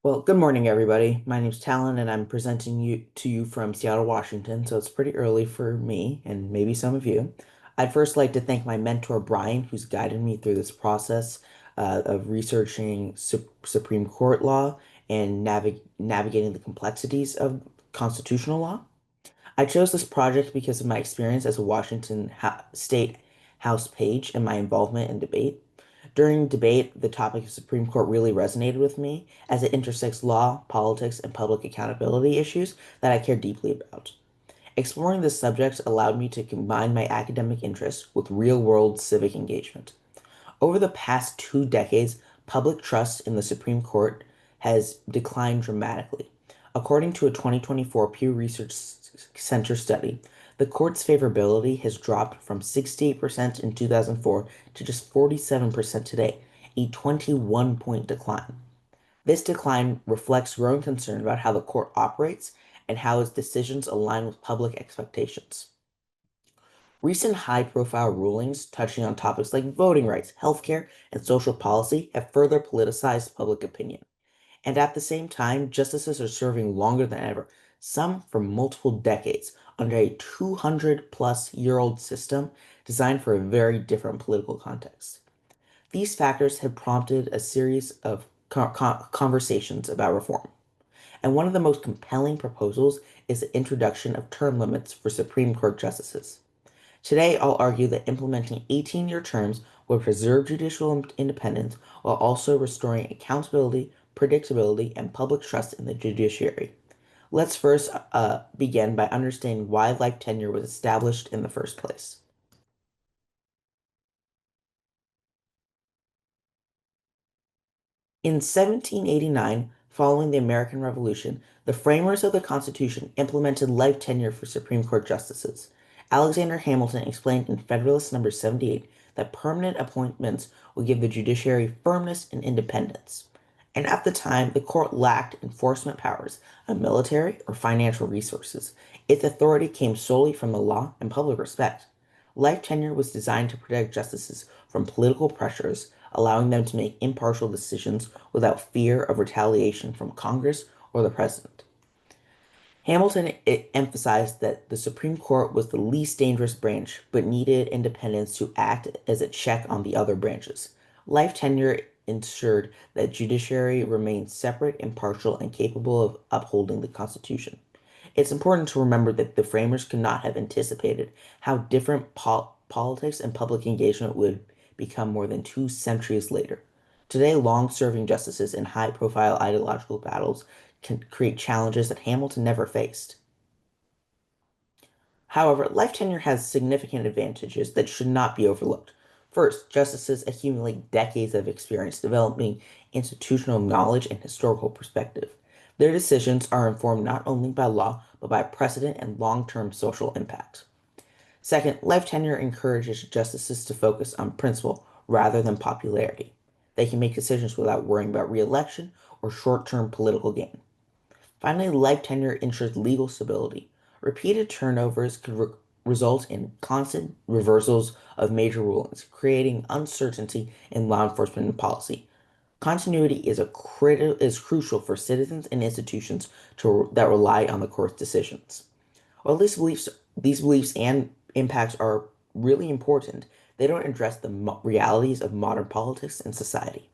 Well, good morning, everybody. My name's Talin, and I'm presenting you from Seattle, Washington, so it's pretty early for me and maybe some of you. I'd first like to thank my mentor, Brian, who's guided me through this process of researching Supreme Court law and navigating the complexities of constitutional law. I chose this project because of my experience as a Washington State House page and my involvement in debate. During debate, the topic of Supreme Court really resonated with me as it intersects law, politics, and public accountability issues that I care deeply about. Exploring this subject allowed me to combine my academic interests with real-world civic engagement. Over the past 2 decades, public trust in the Supreme Court has declined dramatically. According to a 2024 Pew Research Center study, the court's favorability has dropped from 68% in 2004 to just 47% today, a 21-point decline. This decline reflects growing concern about how the court operates and how its decisions align with public expectations. Recent high-profile rulings touching on topics like voting rights, healthcare, and social policy have further politicized public opinion. And at the same time, justices are serving longer than ever, some for multiple decades, under a 200-plus-year-old system designed for a very different political context. These factors have prompted a series of conversations about reform. And one of the most compelling proposals is the introduction of term limits for Supreme Court justices. Today, I'll argue that implementing 18-year terms will preserve judicial independence while also restoring accountability, predictability, and public trust in the judiciary. Let's first begin by understanding why life tenure was established in the first place. In 1789, following the American Revolution, the framers of the Constitution implemented life tenure for Supreme Court justices. Alexander Hamilton explained in Federalist Number 78 that permanent appointments would give the judiciary firmness and independence. And at the time, the court lacked enforcement powers of military or financial resources. Its authority came solely from the law and public respect. Life tenure was designed to protect justices from political pressures, allowing them to make impartial decisions without fear of retaliation from Congress or the president. Hamilton emphasized that the Supreme Court was the least dangerous branch, but needed independence to act as a check on the other branches. Life tenure ensured that judiciary remained separate, impartial, and capable of upholding the Constitution. It's important to remember that the framers could not have anticipated how different politics and public engagement would become more than 2 centuries later. Today, long-serving justices in high-profile ideological battles can create challenges that Hamilton never faced. However, life tenure has significant advantages that should not be overlooked. First, justices accumulate decades of experience developing institutional knowledge and historical perspective. Their decisions are informed not only by law, but by precedent and long-term social impact. Second, life tenure encourages justices to focus on principle rather than popularity. They can make decisions without worrying about re-election or short-term political gain. Finally, life tenure ensures legal stability. Repeated turnovers could result in constant reversals of major rulings, creating uncertainty in law enforcement and policy. Continuity is crucial for citizens and institutions that rely on the court's decisions. While these beliefs and impacts are really important, they don't address the realities of modern politics and society.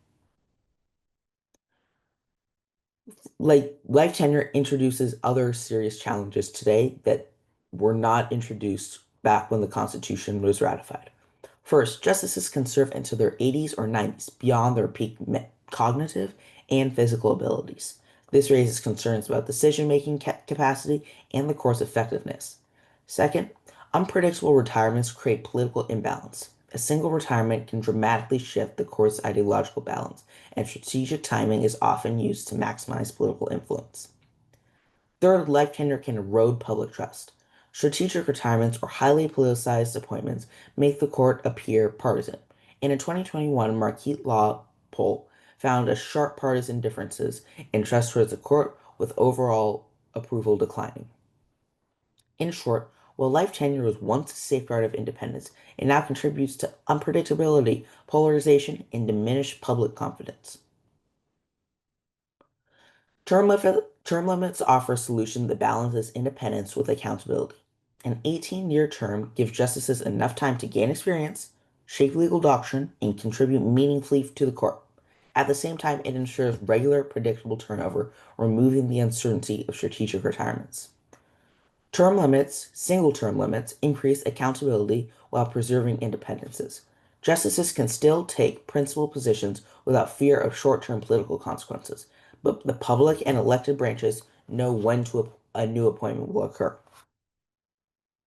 Like life tenure introduces other serious challenges today that were not introduced back when the Constitution was ratified. First, justices can serve into their 80s or 90s beyond their peak cognitive and physical abilities. This raises concerns about decision-making capacity and the court's effectiveness. Second, unpredictable retirements create political imbalance. A single retirement can dramatically shift the court's ideological balance, and strategic timing is often used to maximize political influence. Third, life tenure can erode public trust. Strategic retirements or highly politicized appointments make the court appear partisan. In a 2021 Marquette Law poll, found a sharp partisan differences in trust towards the court, with overall approval declining. In short, while life tenure was once a safeguard of independence, it now contributes to unpredictability, polarization, and diminished public confidence. Term limits offer a solution that balances independence with accountability. An 18-year term gives justices enough time to gain experience, shape legal doctrine, and contribute meaningfully to the court. At the same time, it ensures regular, predictable turnover, removing the uncertainty of strategic retirements. Single term limits, increase accountability while preserving independences. Justices can still take principal positions without fear of short-term political consequences, but the public and elected branches know when a new appointment will occur.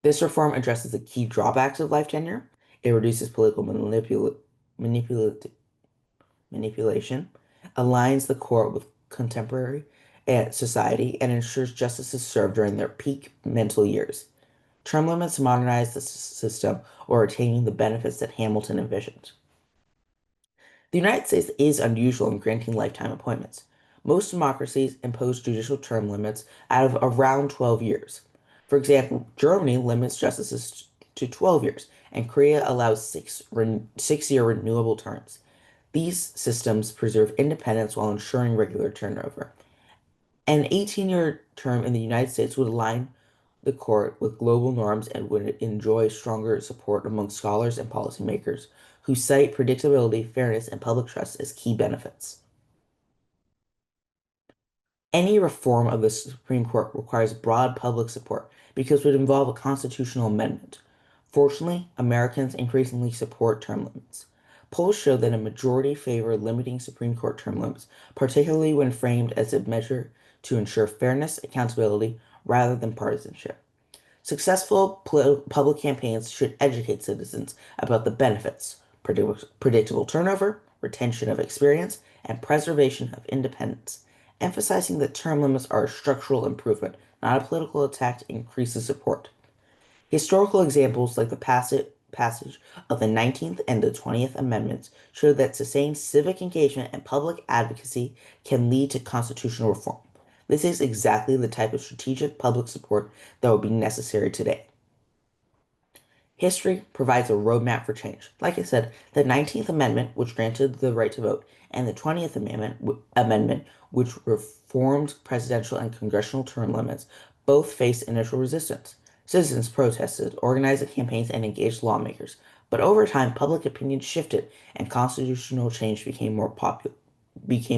This reform addresses the key drawbacks of life tenure. It reduces political manipula- manipulation, aligns the court with contemporary society, and ensures justices serve during their peak mental years. Term limits modernize the system while retaining the benefits that Hamilton envisioned. The United States is unusual in granting lifetime appointments. Most democracies impose judicial term limits out of around 12 years. For example, Germany limits justices to 12 years, and Korea allows 6-year renewable terms. These systems preserve independence while ensuring regular turnover. An 18-year term in the United States would align the court with global norms and would enjoy stronger support among scholars and policymakers who cite predictability, fairness, and public trust as key benefits. Any reform of the Supreme Court requires broad public support because it would involve a constitutional amendment. Fortunately, Americans increasingly support term limits. Polls show that a majority favor limiting Supreme Court term limits, particularly when framed as a measure to ensure fairness, accountability, rather than partisanship. Successful public campaigns should educate citizens about the benefits, predictable turnover, retention of experience, and preservation of independence, emphasizing that term limits are a structural improvement, not a political attack to increase the support. Historical examples like the passage of the 19th and the 20th Amendments show that sustained civic engagement and public advocacy can lead to constitutional reform. This is exactly the type of strategic public support that would be necessary today. History provides a roadmap for change. Like I said, the 19th Amendment, which granted the right to vote, and the 20th Amendment, which reformed presidential and congressional term limits, both faced initial resistance. Citizens protested, organized campaigns, and engaged lawmakers. But over time, public opinion shifted, and constitutional change became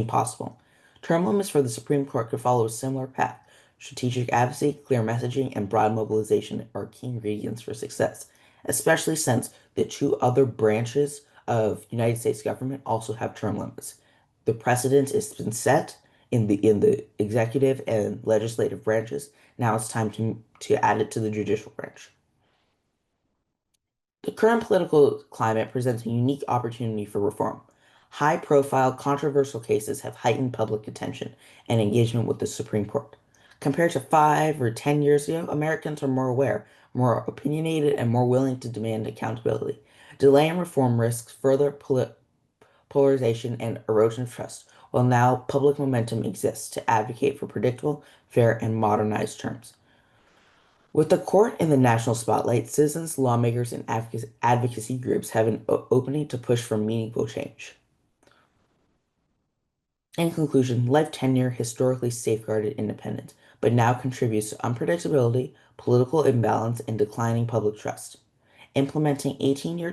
possible. Term limits for the Supreme Court could follow a similar path. Strategic advocacy, clear messaging, and broad mobilization are key ingredients for success, especially since the two other branches of United States government also have term limits. The precedent has been set in the executive and legislative branches. Now it's time to add it to the judicial branch. The current political climate presents a unique opportunity for reform. High-profile, controversial cases have heightened public attention and engagement with the Supreme Court. Compared to 5 or 10 years ago, Americans are more aware, more opinionated, and more willing to demand accountability. Delay in reform risks further polarization and erosion of trust, while now public momentum exists to advocate for predictable, fair, and modernized terms. With the court in the national spotlight, citizens, lawmakers, and advocacy groups have an opening to push for meaningful change. In conclusion, life tenure historically safeguarded independence, but now contributes to unpredictability, political imbalance, and declining public trust. Implementing 18-year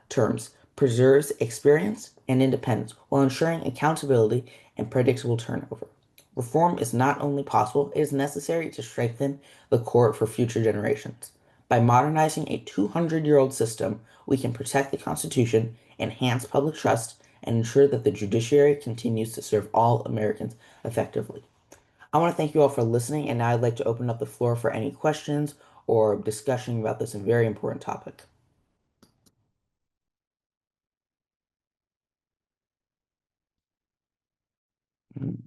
terms preserves experience and independence while ensuring accountability and predictable turnover. Reform is not only possible, it is necessary to strengthen the court for future generations. By modernizing a 200-year-old system, we can protect the Constitution, enhance public trust, and ensure that the judiciary continues to serve all Americans effectively. I want to thank you all for listening, and now I'd like to open up the floor for any questions or discussion about this very important topic. Mm.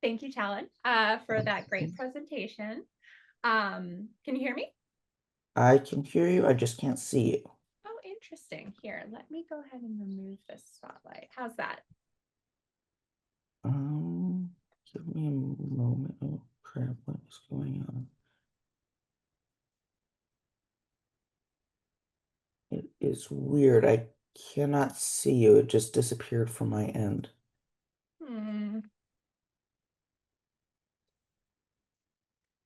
Thank you, Talin, for that great presentation. Can you hear me? I can hear you, I just can't see you. Oh, interesting. Here, let me go ahead and remove this spotlight. How's that? Um, Give me a moment. Oh, crap, what is going on? It's weird. I cannot see you. It just disappeared from my end. Hmm.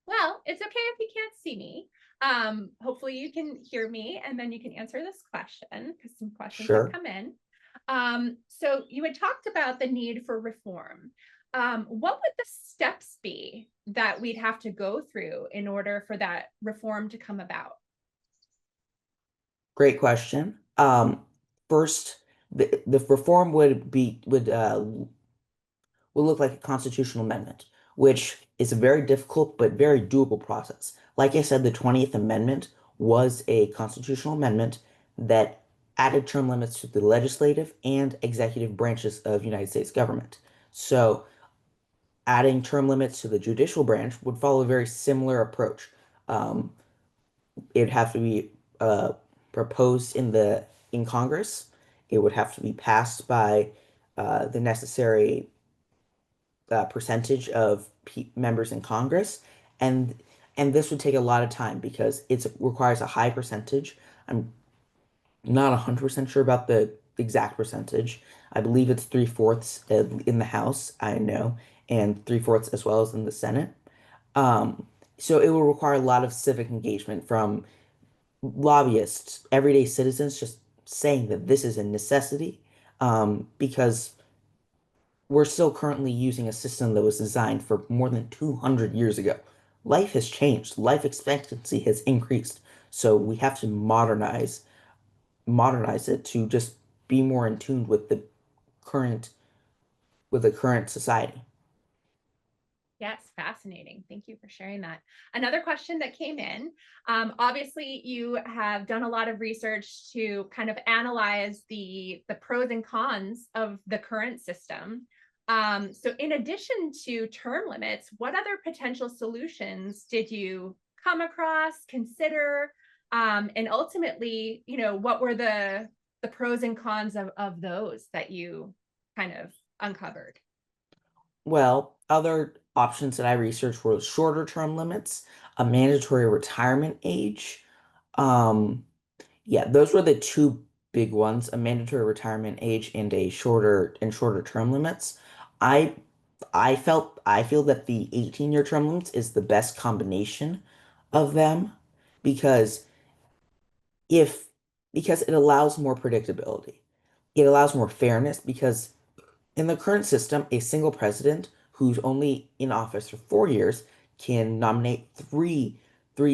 Well, it's okay if you can't see me. Hopefully you can hear me and then you can answer this question because some questions have Sure. come in. So you had talked about the need for reform. What would the steps be that we'd have to go through in order for that reform to come about? Great question. First, the reform would look like a constitutional amendment, which is a very difficult but very doable process. Like I said, the 20th Amendment was a constitutional amendment that added term limits to the legislative and executive branches of United States government. So, adding term limits to the judicial branch would follow a very similar approach. Um, It'd have to be proposed in Congress. It would have to be passed by the necessary percentage of members in Congress, and and this would take a lot of time because it requires a high percentage. I'm not 100% sure about the exact percentage. I believe it's three-fourths in the House, I know, and three-fourths as well as in the Senate. Um, so it will require a lot of civic engagement from lobbyists, everyday citizens, just saying that this is a necessity, because we're still currently using a system that was designed for more than 200 years ago. Life has changed. Life expectancy has increased. So we have to modernize it to just be more in tune current with the current society. Yes, fascinating. Thank you for sharing that. Another question that came in, obviously you have done a lot of research to kind of analyze the pros and cons of the current system. So in addition to term limits, what other potential solutions did you come across, consider, and ultimately, what were the pros and cons of those that you kind of uncovered? Well, other options that I researched were shorter term limits, a mandatory retirement age. Um, Yeah, those were the two big ones, a mandatory retirement age and a shorter term limits. I I feel that the 18-year term limits is the best combination of them because if because it allows more predictability. It allows more fairness because in the current system, a single president who's only in office for 4 years can nominate three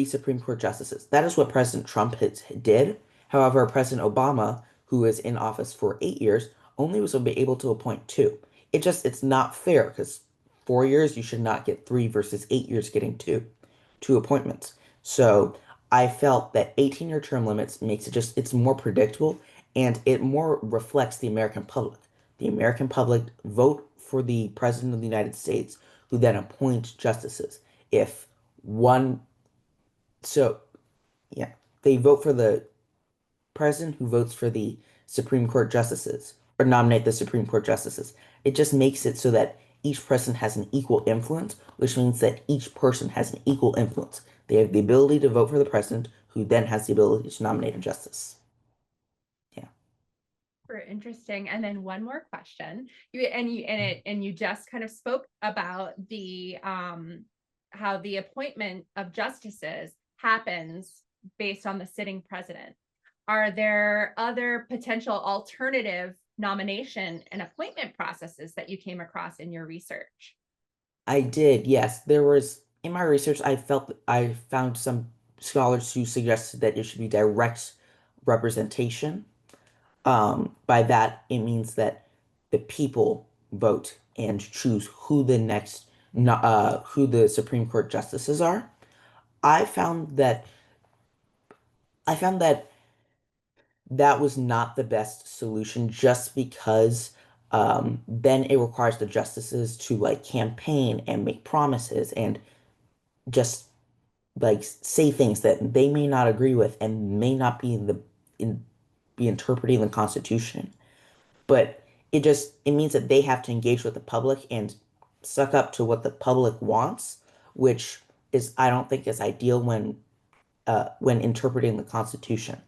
Supreme Court justices. That is what President Trump did. However, President Obama, who is in office for 8 years, only was able to appoint two. It's not fair because 4 years you should not get three versus 8 years getting two appointments. So I felt that 18-year term limits makes it's more predictable and it more reflects the American public. The American public vote for the President of the United States, who then appoints justices. If one, so yeah, they vote for the president who votes for the Supreme Court justices or nominate the Supreme Court justices. It just makes it so that each president has an equal influence, which means that each person has an equal influence. They have the ability to vote for the president, who then has the ability to nominate a justice. Yeah. Super interesting. And then one more question. You just kind of spoke about the how the appointment of justices happens based on the sitting president. Are there other potential alternative nomination and appointment processes that you came across in your research? I did, yes. There was, in my research, I found some scholars who suggested that it should be direct representation. By that, it means that the people vote and choose who the Supreme Court justices are. I found that I found that that was not the best solution just because then it requires the justices to like campaign and make promises and just like say things that they may not agree with and may not be in be interpreting the Constitution. But it means that they have to engage with the public and suck up to what the public wants, which is I don't think is ideal when interpreting the Constitution.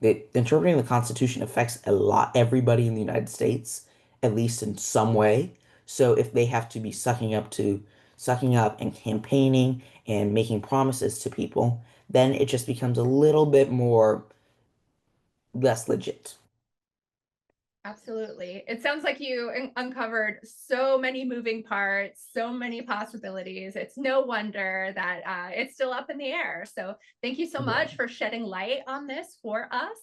that interpreting the Constitution affects everybody in the United States, at least in some way. So if they have to be sucking up and campaigning and making promises to people, then it just becomes a little bit more less legit. Absolutely. It sounds like you uncovered so many moving parts, so many possibilities. It's no wonder that it's still up in the air. So, thank you so Yeah. much for shedding light on this for us.